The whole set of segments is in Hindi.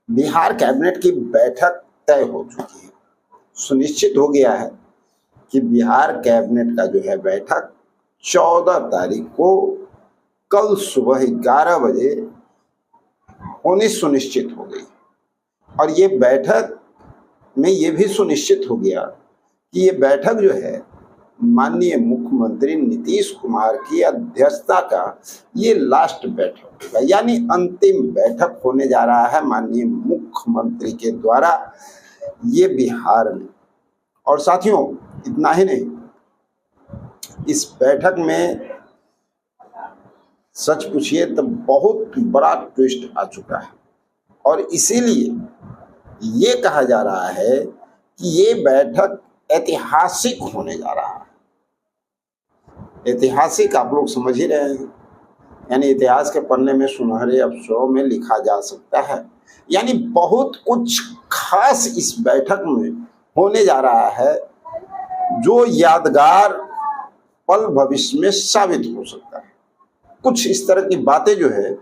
बिहार कैबिनेट की बैठक तय हो चुकी है। सुनिश्चित हो गया है कि बिहार कैबिनेट का जो है बैठक 14 तारीख को कल सुबह 11 बजे होनी सुनिश्चित हो गई। और ये बैठक में ये भी सुनिश्चित हो गया कि ये बैठक जो है माननीय मुख्यमंत्री नीतीश कुमार की अध्यक्षता का ये लास्ट बैठक होगा, यानी अंतिम बैठक होने जा रहा है माननीय मुख्यमंत्री के द्वारा ये बिहार में। और साथियों, इतना ही नहीं, इस बैठक में सच पूछिए तो बहुत बड़ा ट्विस्ट आ चुका है और इसीलिए ये कहा जा रहा है कि ये बैठक ऐतिहासिक होने जा रहा है। ऐतिहासिक आप लोग समझ ही रहे हैं, यानी इतिहास के पन्ने में सुनहरे अक्षरों में लिखा जा सकता है, यानी बहुत कुछ खास इस बैठक में होने जा रहा है जो यादगार पल भविष्य में साबित हो सकता है। कुछ इस तरह की बातें जो है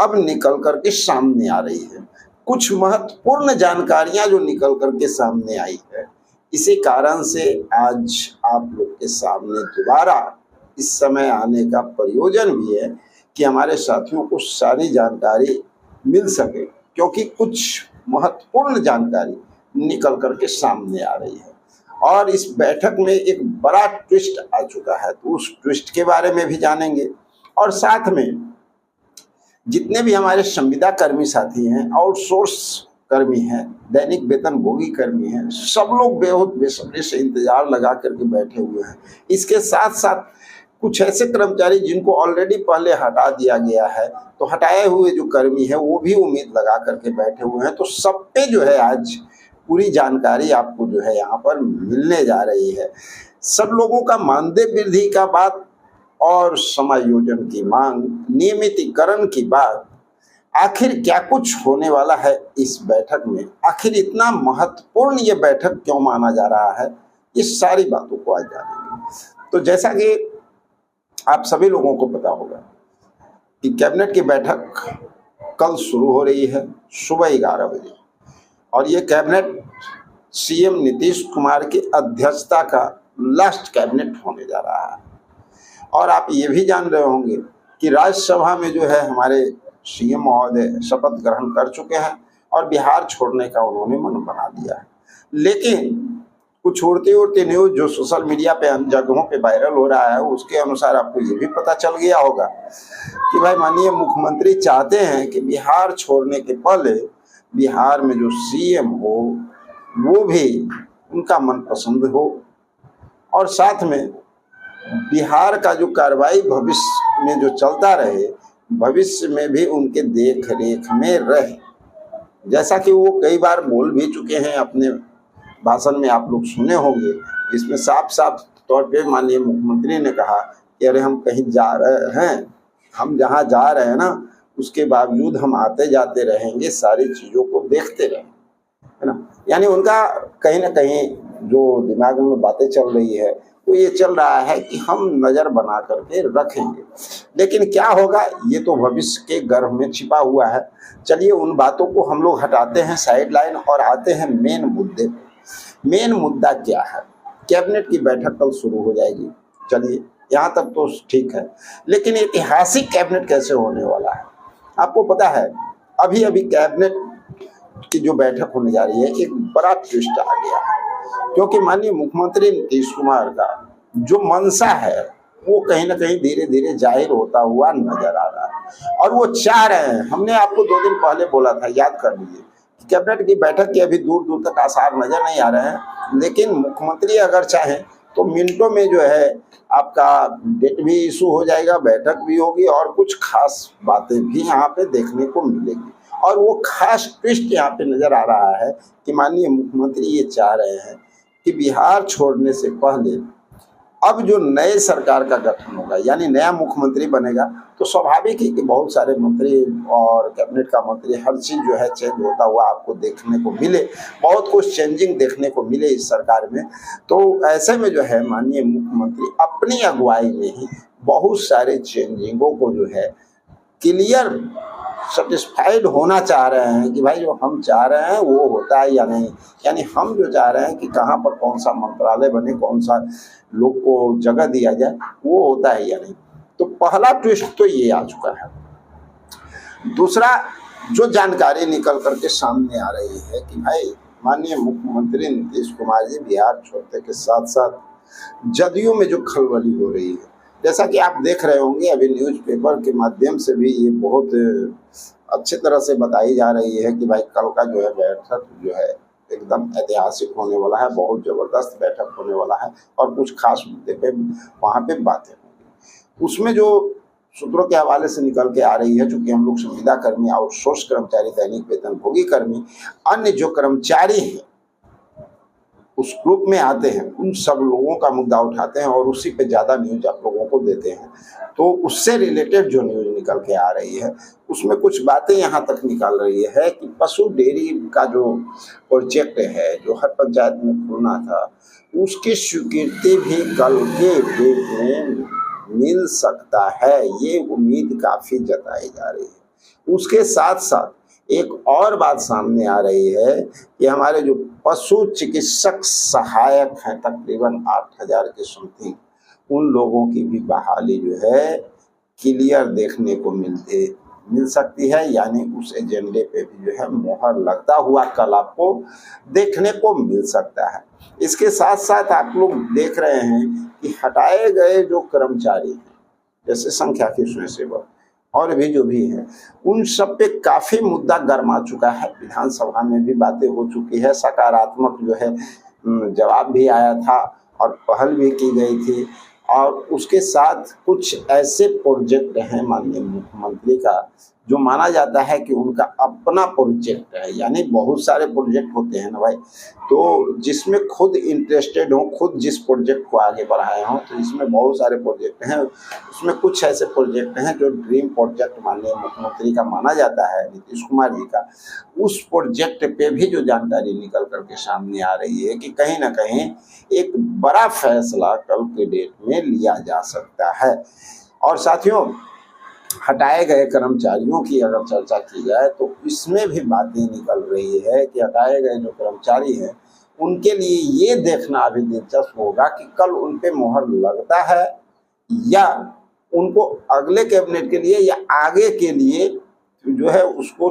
अब निकल करके सामने आ रही है, कुछ महत्वपूर्ण जानकारियां जो निकल करके सामने आई है। इसी कारण से आज आप लोग के सामने दोबारा इस समय आने का प्रयोजन भी है कि हमारे साथियों को सारी जानकारी मिल सके, क्योंकि कुछ महत्वपूर्ण जानकारी निकल करके सामने आ रही है। और इस बैठक में एक बड़ा ट्विस्ट आ चुका है, तो उस ट्विस्ट के बारे में भी जानेंगे। और साथ में जितने भी हमारे संविदा कर्मी साथी हैं, आउटसोर्स कर्मी हैं, दैनिक वेतन भोगी कर्मी हैं, सब लोग बेहद बेसब्री से इंतजार लगा करके बैठे हुए हैं। इसके साथ साथ कुछ ऐसे कर्मचारी जिनको ऑलरेडी पहले हटा दिया गया है, तो हटाए हुए जो कर्मी है वो भी उम्मीद लगा करके बैठे हुए हैं। तो सब पे जो है आज पूरी जानकारी आपको जो है यहाँ पर मिलने जा रही है। सब लोगों का मानदेय वृद्धि का बात और समायोजन की मांग, नियमितीकरण की बात, आखिर क्या कुछ होने वाला है इस बैठक में, आखिर इतना महत्वपूर्ण ये बैठक क्यों माना जा रहा है, इस सारी बातों को आज जानेंगे। तो जैसा कि आप सभी लोगों को पता होगा कि कैबिनेट की बैठक कल शुरू हो रही है सुबह 11 बजे, और ये कैबिनेट सीएम नीतीश कुमार की अध्यक्षता का लास्ट कैबिनेट होने जा रहा है। और आप ये भी जान रहे होंगे कि राज्यसभा में जो है हमारे सीएम महोदय शपथ ग्रहण कर चुके हैं और बिहार छोड़ने का उन्होंने मन बना दिया है। लेकिन कुछ उड़ती उड़ती न्यूज़ जो सोशल मीडिया पे अन्य जगहों पे वायरल हो रहा है, उसके अनुसार आपको ये भी पता चल गया होगा कि भाई माननीय मुख्यमंत्री चाहते हैं कि बिहार छोड़ने के पहले बिहार में जो सीएम हो वो भी उनका मनपसंद हो, और साथ में बिहार का जो कार्रवाई भविष्य में जो चलता रहे, भविष्य में भी उनके देख रेख में रहे। जैसा कि वो कई बार बोल भी चुके हैं अपने भाषण में, आप लोग सुने होंगे, इसमें साफ साफ तौर पे माननीय मुख्यमंत्री ने कहा कि अरे हम कहीं जा रहे हैं, हम जहाँ जा रहे हैं ना उसके बावजूद हम आते जाते रहेंगे, सारी चीज़ों को देखते रहेंगे, है ना। यानी उनका कहीं ना कहीं जो दिमाग में बातें चल रही है तो ये चल रहा है कि हम नज़र बना करके रखेंगे। लेकिन क्या होगा ये तो भविष्य के गर्भ में छिपा हुआ है। चलिए उन बातों को हम लोग हटाते हैं साइड लाइन और आते हैं मेन मुद्दे पे। मेन मुद्दा क्या है? कैबिनेट की बैठक कल शुरू हो जाएगी, चलिए यहाँ तक तो ठीक है, लेकिन ऐतिहासिक कैबिनेट कैसे होने वाला है? आपको पता है अभी अभी कैबिनेट की जो बैठक होने जा रही है, एक बड़ा ट्विस्ट आ गया है, क्योंकि माननीय मुख्यमंत्री नीतीश कुमार का जो मनसा है वो कहीं ना कहीं धीरे धीरे जाहिर होता हुआ नजर आ रहा है। और वो चाह रहे हैं, हमने आपको 2 दिन पहले बोला था, याद कर लीजिए, कैबिनेट की बैठक के अभी दूर दूर तक आसार नजर नहीं आ रहे हैं, लेकिन मुख्यमंत्री अगर चाहें तो मिनटों में जो है आपका डेट भी इशू हो जाएगा, बैठक भी होगी और कुछ खास बातें भी यहाँ पे देखने को मिलेगी। और वो खास ट्विस्ट यहाँ पे नजर आ रहा है कि माननीय मुख्यमंत्री ये चाह रहे हैं कि बिहार छोड़ने से पहले अब जो नए सरकार का गठन होगा, यानी नया मुख्यमंत्री बनेगा, तो स्वाभाविक है कि बहुत सारे मंत्री और कैबिनेट का मंत्री, हर चीज़ जो है चेंज होता हुआ आपको देखने को मिले, बहुत कुछ चेंजिंग देखने को मिले इस सरकार में। तो ऐसे में जो है माननीय मुख्यमंत्री अपनी अगुवाई में ही बहुत सारे चेंजिंगों को जो है क्लियर सेटिस्फाइड होना चाह रहे हैं कि भाई जो हम चाह रहे हैं वो होता है या नहीं। यानी हम जो चाह रहे हैं कि कहाँ पर कौन सा मंत्रालय बने, कौन सा लोग को जगह दिया जाए, वो होता है या नहीं। तो पहला ट्विस्ट तो ये आ चुका है। दूसरा जो जानकारी निकल करके सामने आ रही है कि भाई माननीय मुख्यमंत्री नीतीश कुमार जी बिहार छोड़ने के साथ साथ जदयू में जो खलबली हो रही है, जैसा कि आप देख रहे होंगे अभी न्यूज़पेपर के माध्यम से भी ये बहुत अच्छी तरह से बताई जा रही है कि भाई कल का जो है बैठक जो है एकदम ऐतिहासिक होने वाला है, बहुत ज़बरदस्त बैठक होने वाला है और कुछ खास मुद्दे पे वहाँ पे बातें होंगी। उसमें जो सूत्रों के हवाले से निकल के आ रही है, चूंकि हम लोग संविदा कर्मी, आउटसोर्स कर्मचारी, दैनिक वेतन भोगी कर्मी, अन्य जो कर्मचारी हैं उस ग्रुप में आते हैं, उन सब लोगों का मुद्दा उठाते हैं और उसी पे ज़्यादा न्यूज आप लोगों को देते हैं। तो उससे रिलेटेड जो न्यूज निकल के आ रही है उसमें कुछ बातें यहाँ तक निकल रही है कि पशु डेयरी का जो प्रोजेक्ट है जो हर पंचायत में खुलना था, उसकी स्वीकृति भी कल के डेट में मिल सकता है, ये उम्मीद काफ़ी जताई जा रही है। उसके साथ साथ एक और बात सामने आ रही है कि हमारे जो पशु चिकित्सक सहायक हैं तकरीबन 8000 के समथिंग, उन लोगों की भी बहाली जो है क्लियर देखने को मिल सकती है। यानी उस एजेंडे पे भी जो है मोहर लगता हुआ कल आपको देखने को मिल सकता है। इसके साथ साथ आप लोग देख रहे हैं कि हटाए गए जो कर्मचारी हैं जैसे संख्याकी स्वयंसेवक और भी जो भी हैं, उन सब पे काफ़ी मुद्दा गर्मा चुका है। विधानसभा में भी बातें हो चुकी है, सकारात्मक जो है जवाब भी आया था और पहल भी की गई थी। और उसके साथ कुछ ऐसे प्रोजेक्ट हैं माननीय मुख्यमंत्री का जो माना जाता है कि उनका अपना प्रोजेक्ट है। यानी बहुत सारे प्रोजेक्ट होते हैं ना भाई, तो जिसमें खुद इंटरेस्टेड हो, खुद जिस प्रोजेक्ट को आगे बढ़ाए हों, तो इसमें बहुत सारे प्रोजेक्ट हैं। उसमें कुछ ऐसे प्रोजेक्ट हैं जो ड्रीम प्रोजेक्ट माननीय मुख्यमंत्री का माना जाता है, नीतीश कुमार जी का। उस प्रोजेक्ट पे भी जो जानकारी निकल करके सामने आ रही है कि कहीं ना कहीं एक बड़ा फैसला कल के डेट में लिया जा सकता है। और साथियों, हटाए गए कर्मचारियों की अगर चर्चा की जाए तो इसमें भी बातें निकल रही है कि हटाए गए जो कर्मचारी हैं उनके लिए ये देखना अभी दिलचस्प होगा कि कल उन पे मोहर लगता है या उनको अगले कैबिनेट के लिए या आगे के लिए जो है उसको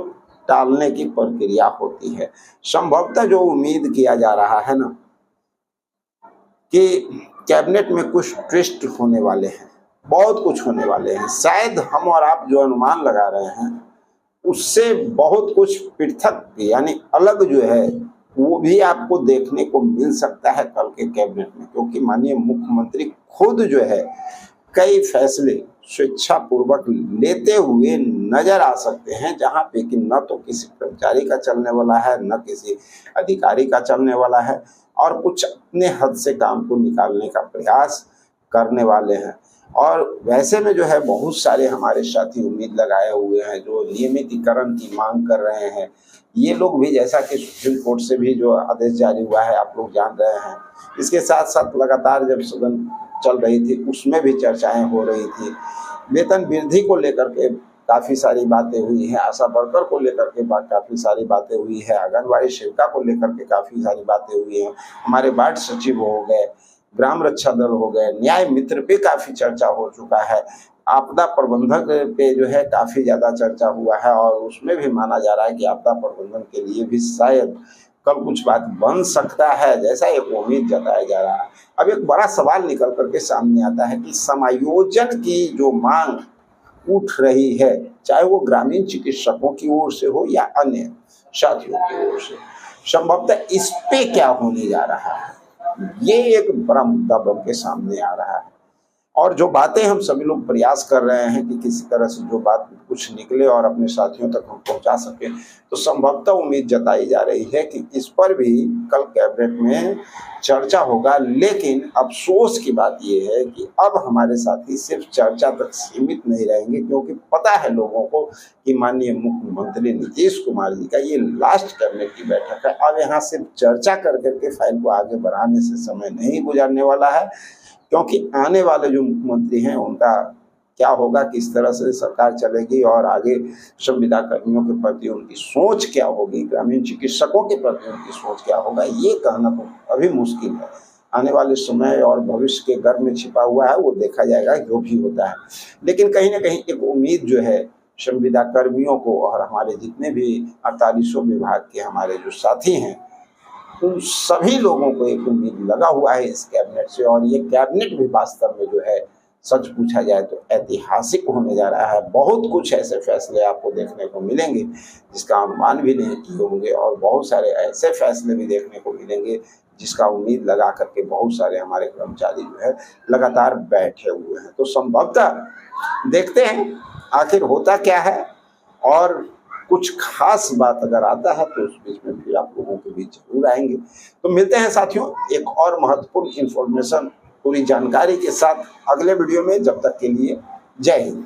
टालने की प्रक्रिया होती है। संभवतः जो उम्मीद किया जा रहा है ना कि कैबिनेट में कुछ ट्विस्ट होने वाले हैं, बहुत कुछ होने वाले हैं, शायद हम और आप जो अनुमान लगा रहे हैं उससे बहुत कुछ पृथक यानी अलग जो है वो भी आपको देखने को मिल सकता है कल के कैबिनेट में। क्योंकि माननीय मुख्यमंत्री खुद जो है कई फैसले स्वेच्छापूर्वक लेते हुए नजर आ सकते हैं, जहां पे कि न तो किसी कर्मचारी का चलने वाला है, न किसी अधिकारी का चलने वाला है, और कुछ अपने हद से काम को निकालने का प्रयास करने वाले हैं। और वैसे में जो है बहुत सारे हमारे साथी उम्मीद लगाए हुए हैं जो नियमितीकरण की मांग कर रहे हैं। ये लोग भी, जैसा कि सुप्रीम कोर्ट से भी जो आदेश जारी हुआ है आप लोग जान रहे हैं, इसके साथ साथ लगातार जब सदन चल रही थी उसमें भी चर्चाएं हो रही थी। वेतन वृद्धि को लेकर के काफ़ी सारी बातें हुई हैं, आशा वर्कर को लेकर के काफ़ी सारी बातें हुई है, आंगनबाड़ी सेविका को लेकर के काफ़ी सारी बातें हुई हैं, हमारे वार्ड सचिव हो गए, ग्राम रक्षा दल हो गए, न्याय मित्र पे काफ़ी चर्चा हो चुका है, आपदा प्रबंधक पे जो है काफ़ी ज़्यादा चर्चा हुआ है और उसमें भी माना जा रहा है कि आपदा प्रबंधन के लिए भी शायद कल कुछ बात बन सकता है, जैसा एक उम्मीद जताया जा रहा है। अब एक बड़ा सवाल निकल करके सामने आता है कि समायोजन की जो मांग उठ रही है, चाहे वो ग्रामीण चिकित्सकों की ओर से हो या अन्य साथियों की ओर से, संभवतः इस पे क्या होने जा रहा है, ये एक बड़ा मुद्दा बन के सामने आ रहा है। और जो बातें हम सभी लोग प्रयास कर रहे हैं कि किसी तरह से जो बात कुछ निकले और अपने साथियों तक हम पहुंचा सके, तो संभवतः उम्मीद जताई जा रही है कि इस पर भी कल कैबिनेट में चर्चा होगा। लेकिन अफसोस की बात यह है कि अब हमारे साथी सिर्फ चर्चा तक सीमित नहीं रहेंगे, क्योंकि पता है लोगों को कि माननीय मुख्यमंत्री नीतीश कुमार जी का ये लास्ट कैबिनेट की बैठक है। अब यहाँ सिर्फ चर्चा कर करके फाइल को आगे बढ़ाने से समय नहीं गुजरने वाला है, क्योंकि आने वाले जो मुख्यमंत्री हैं उनका क्या होगा, किस तरह से सरकार चलेगी और आगे संविदा कर्मियों के प्रति उनकी सोच क्या होगी, ग्रामीण चिकित्सकों के प्रति उनकी सोच क्या होगा, ये कहना तो अभी मुश्किल है। आने वाले समय और भविष्य के गर्भ में छिपा हुआ है, वो देखा जाएगा जो भी होता है। लेकिन कहीं ना कहीं एक उम्मीद जो है संविदा कर्मियों को और हमारे जितने भी 48 विभाग के हमारे जो साथी हैं, उन सभी लोगों को एक उम्मीद लगा हुआ है इस कैबिनेट से। और ये कैबिनेट भी वास्तव में जो है सच पूछा जाए तो ऐतिहासिक होने जा रहा है। बहुत कुछ ऐसे फैसले आपको देखने को मिलेंगे जिसका अनुमान भी नहीं किए होंगे, और बहुत सारे ऐसे फैसले भी देखने को मिलेंगे जिसका उम्मीद लगा करके बहुत सारे हमारे कर्मचारी जो है लगातार बैठे हुए हैं। तो संभवतः देखते हैं आखिर होता क्या है, और कुछ खास बात अगर आता है तो उस बीच में भी आप लोगों के बीच जरूर आएंगे। तो मिलते हैं साथियों एक और महत्वपूर्ण इंफॉर्मेशन, पूरी जानकारी के साथ अगले वीडियो में। जब तक के लिए जय हिंद।